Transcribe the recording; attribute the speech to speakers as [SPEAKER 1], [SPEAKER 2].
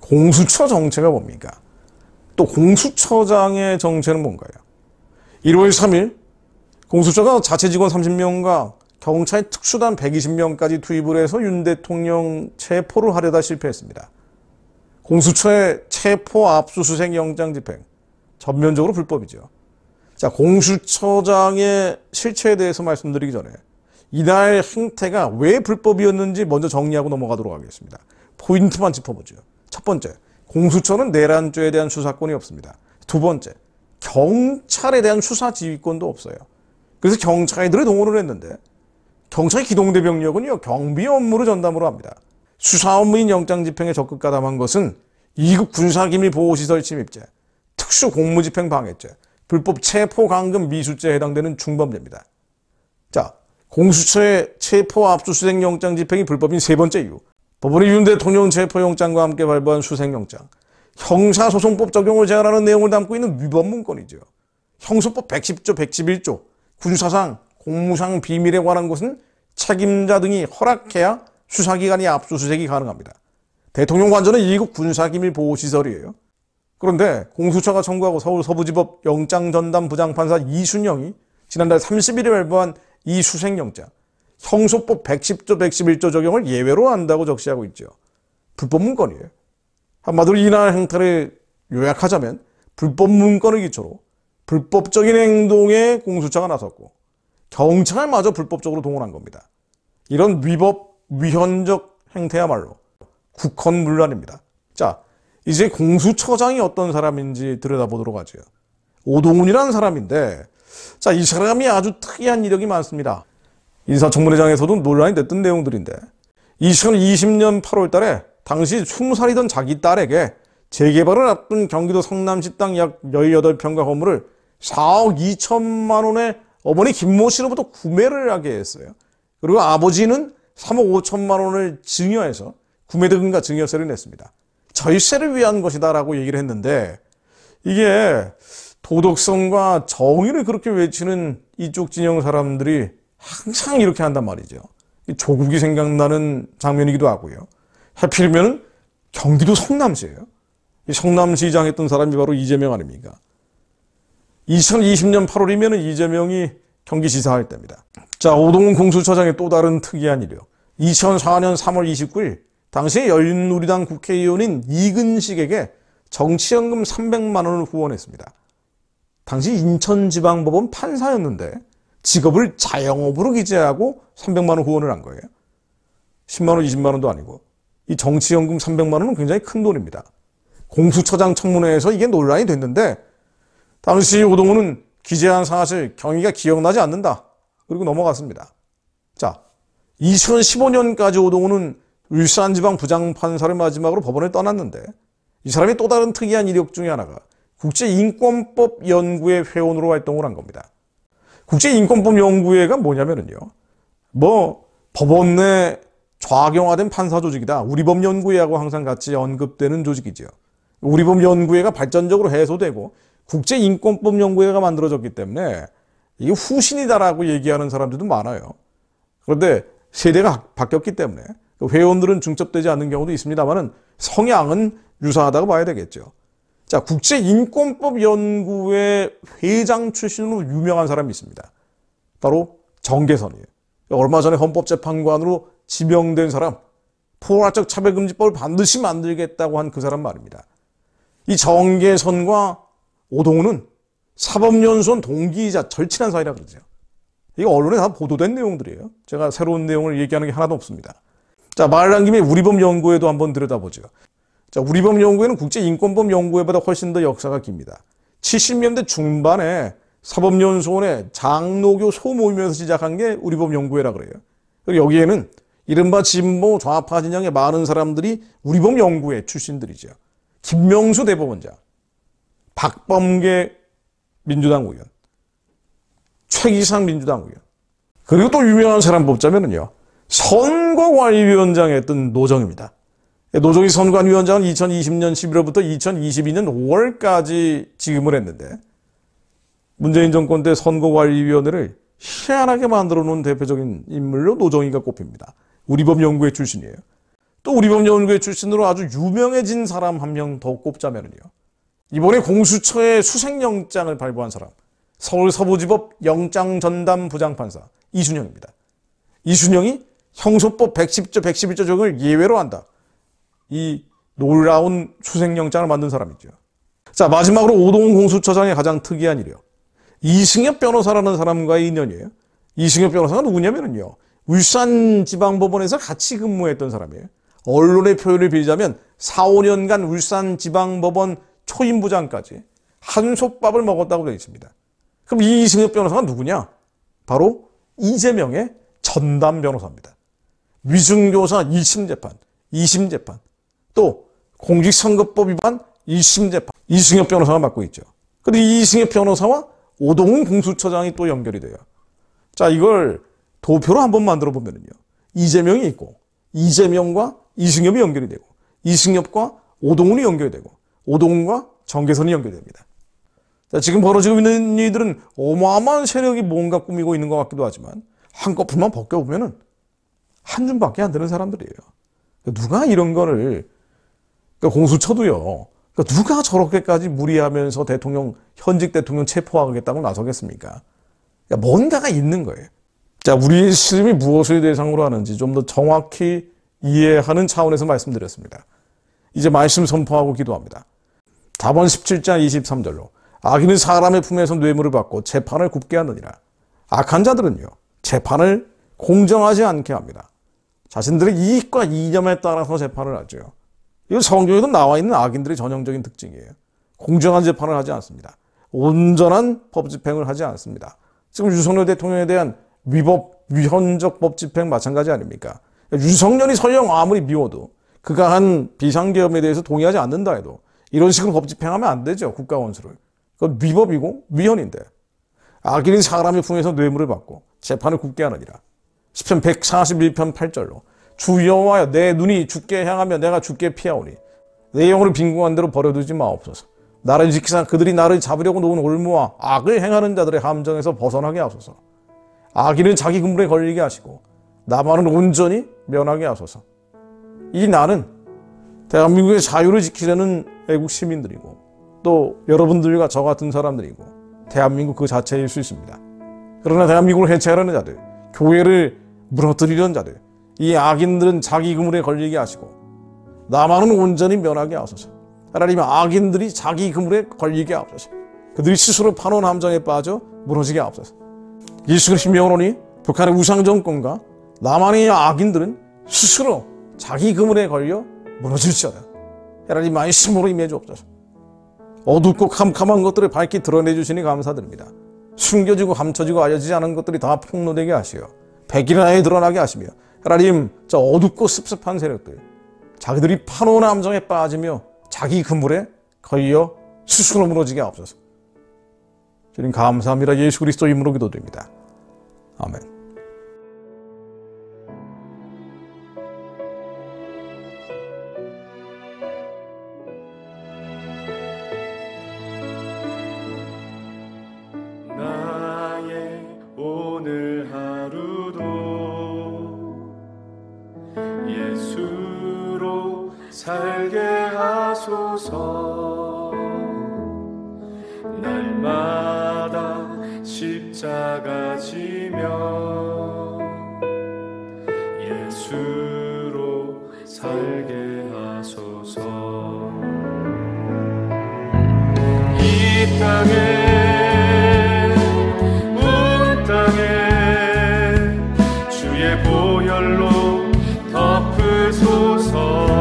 [SPEAKER 1] 공수처 정체가 뭡니까? 또 공수처장의 정체는 뭔가요? 1월 3일 공수처가 자체 직원 30명과 경찰 특수단 120명까지 투입을 해서 윤 대통령 체포를 하려다 실패했습니다. 공수처의 체포 압수수색 영장 집행 전면적으로 불법이죠. 자, 공수처장의 실체에 대해서 말씀드리기 전에 이날 행태가 왜 불법이었는지 먼저 정리하고 넘어가도록 하겠습니다. 포인트만 짚어보죠. 첫 번째, 공수처는 내란죄에 대한 수사권이 없습니다. 두 번째, 경찰에 대한 수사 지휘권도 없어요. 그래서 경찰들이 동원을 했는데 경찰 기동대 병력은요, 경비 업무를 전담으로 합니다. 수사 업무인 영장 집행에 적극 가담한 것은 2급 군사기밀 보호시설 침입죄, 특수 공무집행 방해죄, 불법 체포 감금 미수죄에 해당되는 중범죄입니다. 자, 공수처의 체포 압수수색 영장 집행이 불법인 세 번째 이유. 법원이 윤 대통령 체포영장과 함께 발부한 수색영장, 형사소송법 적용을 제한하는 내용을 담고 있는 위법 문건이죠. 형소법 110조, 111조, 군사상, 공무상 비밀에 관한 것은 책임자 등이 허락해야 수사기관이 압수수색이 가능합니다. 대통령 관저는 2급 군사기밀 보호시설이에요. 그런데 공수처가 청구하고 서울 서부지법 영장전담 부장판사 이순영이 지난달 30일에 발부한 이 수색영장, 형소법 110조, 111조 적용을 예외로 한다고 적시하고 있죠. 불법 문건이에요. 한마디로 이날 행태를 요약하자면 불법 문건을 기초로 불법적인 행동에 공수처가 나섰고 경찰마저 불법적으로 동원한 겁니다. 이런 위법, 위헌적 행태야말로 국헌문란입니다. 자, 이제 공수처장이 어떤 사람인지 들여다보도록 하죠. 오동훈이라는 사람인데, 자, 이 사람이 아주 특이한 이력이 많습니다. 인사청문회장에서도 논란이 됐던 내용들인데 2020년 8월 달에 당시 20살이던 자기 딸에게 재개발을 앞둔 경기도 성남시 땅 약 18평가 건물을 4억 2천만 원에 어머니 김모 씨로부터 구매를 하게 했어요. 그리고 아버지는 3억 5천만 원을 증여해서 구매등급과 증여세를 냈습니다. 절세를 위한 것이다라고 얘기를 했는데 이게 도덕성과 정의를 그렇게 외치는 이쪽 진영 사람들이 항상 이렇게 한단 말이죠. 조국이 생각나는 장면이기도 하고요. 하필이면 경기도 성남시예요. 성남시장 했던 사람이 바로 이재명 아닙니까? 2020년 8월이면 이재명이 경기지사 할 때입니다. 자, 오동훈 공수처장의 또 다른 특이한 일이요. 2004년 3월 29일 당시 열린우리당 국회의원인 이근식에게 정치연금 300만 원을 후원했습니다. 당시 인천지방법원 판사였는데 직업을 자영업으로 기재하고 300만 원 후원을 한 거예요. 10만 원, 20만 원도 아니고. 이 정치연금 300만 원은 굉장히 큰 돈입니다. 공수처장 청문회에서 이게 논란이 됐는데 당시 오동훈은 기재한 사실 경위가 기억나지 않는다. 그리고 넘어갔습니다. 자, 2015년까지 오동훈은 울산지방 부장판사를 마지막으로 법원을 떠났는데 이 사람이 또 다른 특이한 이력 중에 하나가 국제인권법 연구회 회원으로 활동을 한 겁니다. 국제인권법 연구회가 뭐냐면요. 법원 내 좌경화된 판사 조직이다. 우리법연구회하고 항상 같이 언급되는 조직이죠. 우리법연구회가 발전적으로 해소되고 국제인권법 연구회가 만들어졌기 때문에 이게 후신이다라고 얘기하는 사람들도 많아요. 그런데 세대가 바뀌었기 때문에 회원들은 중첩되지 않는 경우도 있습니다만 성향은 유사하다고 봐야 되겠죠. 자, 국제인권법 연구회 회장 출신으로 유명한 사람이 있습니다. 바로 정계선이에요. 얼마 전에 헌법재판관으로 지명된 사람, 포괄적 차별금지법을 반드시 만들겠다고 한 그 사람 말입니다. 이 정계선과 오동훈은 사법연수원 동기이자 절친한 사이라고 그러죠. 이거 언론에 다 보도된 내용들이에요. 제가 새로운 내용을 얘기하는 게 하나도 없습니다. 자, 말 나온 김에 우리법연구회도 한번 들여다보죠. 자, 우리법연구회는 국제인권법 연구회보다 훨씬 더 역사가 깁니다. 70년대 중반에 사법연수원의 장로교 소모임에서 시작한 게 우리법연구회라 그래요. 그리고 여기에는 이른바 진보 좌파 진영의 많은 사람들이 우리법연구회 출신들이죠. 김명수 대법원장, 박범계 민주당 의원, 최기상 민주당 의원, 그리고 또 유명한 사람 뽑자면요. 선거관리위원장 했던 노정입니다. 노정희 선관위원장은 2020년 11월부터 2022년 5월까지 직임을 했는데 문재인 정권 때 선거관리위원회를 희한하게 만들어 놓은 대표적인 인물로 노정희가 꼽힙니다. 우리법연구회 출신이에요. 또 우리법연구회 출신으로 아주 유명해진 사람 한 명 더 꼽자면요. 이번에 공수처에 수색영장을 발부한 사람, 서울 서부지법 영장전담 부장판사 이순영입니다. 이순영이 형소법 110조, 111조 적용을 예외로 한다. 이 놀라운 수색영장을 만든 사람이죠. 자, 마지막으로 오동훈 공수처장의 가장 특이한 일이요. 이승엽 변호사라는 사람과의 인연이에요. 이승엽 변호사가 누구냐면요. 울산지방법원에서 같이 근무했던 사람이에요. 언론의 표현을 빌자면 4, 5년간 울산지방법원 초임부장까지 한솥밥을 먹었다고 되어 있습니다. 그럼 이 이승엽 변호사가 누구냐? 바로 이재명의 전담 변호사입니다. 위증교사 1심 재판, 2심 재판, 또 공직선거법 위반 1심 재판, 이승엽 변호사가 맡고 있죠. 그런데 이 이승엽 변호사와 오동훈 공수처장이 또 연결이 돼요. 자, 이걸 도표로 한번 만들어 보면요. 이재명이 있고, 이재명과 이승엽이 연결이 되고, 이승엽과 오동훈이 연결이 되고, 오동훈과 정계선이 연결이 됩니다. 자, 지금 벌어지고 있는 일들은 어마어마한 세력이 뭔가 꾸미고 있는 것 같기도 하지만, 한꺼풀만 벗겨보면은 한 줌밖에 안 되는 사람들이에요. 누가 이런 거를, 그러니까 공수처도요. 그러니까 누가 저렇게까지 무리하면서 현직 대통령 체포하겠다고 나서겠습니까? 그러니까 뭔가가 있는 거예요. 자, 우리의 시름이 무엇을 대상으로 하는지 좀 더 정확히 이해하는 차원에서 말씀드렸습니다. 이제 말씀 선포하고 기도합니다. 답원 17장 23절로 악인은 사람의 품에서 뇌물을 받고 재판을 굽게 하느니라. 악한 자들은요, 재판을 공정하지 않게 합니다. 자신들의 이익과 이념에 따라서 재판을 하죠. 이건 성경에도 나와 있는 악인들의 전형적인 특징이에요. 공정한 재판을 하지 않습니다. 온전한 법 집행을 하지 않습니다. 지금 윤석열 대통령에 대한 위헌적 법 집행 마찬가지 아닙니까? 윤석열이 설령 아무리 미워도 그가 한 비상계엄에 대해서 동의하지 않는다 해도 이런 식으로 법 집행하면 안 되죠. 국가원수를. 그건 위법이고 위헌인데. 악인이 사람의 품에서 뇌물을 받고 재판을 굽게 하느니라. 시편 141편 8절로 주 여호와여 내 눈이 주께 향하며 내가 주께 피하오니 내 영혼을 빈궁한 대로 버려두지 마옵소서. 나를 지키사 그들이 나를 잡으려고 놓은 올무와 악을 행하는 자들의 함정에서 벗어나게 하소서. 악인은 자기 그물에 걸리게 하시고 나만은 온전히 면하게 하소서. 이 나는 대한민국의 자유를 지키려는 애국 시민들이고 또 여러분들과 저 같은 사람들이고 대한민국 그 자체일 수 있습니다. 그러나 대한민국을 해체하려는 자들, 교회를 무너뜨리려는 자들, 이 악인들은 자기 그물에 걸리게 하시고 나만은 온전히 면하게 하소서. 하나님, 악인들이 자기 그물에 걸리게 하옵소서. 그들이 스스로 파놓은 함정에 빠져 무너지게 하옵소서. 예수 그리스도 명으로니 북한의 우상정권과 남한의 악인들은 스스로 자기 그물에 걸려 무너질지어다. 하나님 말씀으로 임해 주옵소서. 어둡고 캄캄한 것들을 밝히 드러내 주시니 감사드립니다. 숨겨지고 감춰지고 알려지지 않은 것들이 다 폭로되게 하시어 백일하에 드러나게 하시며 하나님, 저 어둡고 습습한 세력들, 자기들이 파놓은 함정에 빠지며 자기 그물에 걸려 스스로 무너지게 하옵소서. 주님 감사합니다. 예수 그리스도 이름으로 기도드립니다. 아멘.
[SPEAKER 2] 나의 오늘 하루도 예수로 살게 하소서. 날마다 십자가 지며 예수로 살게 하소서. 이 땅에 온 땅에 주의 보혈로 덮으소서.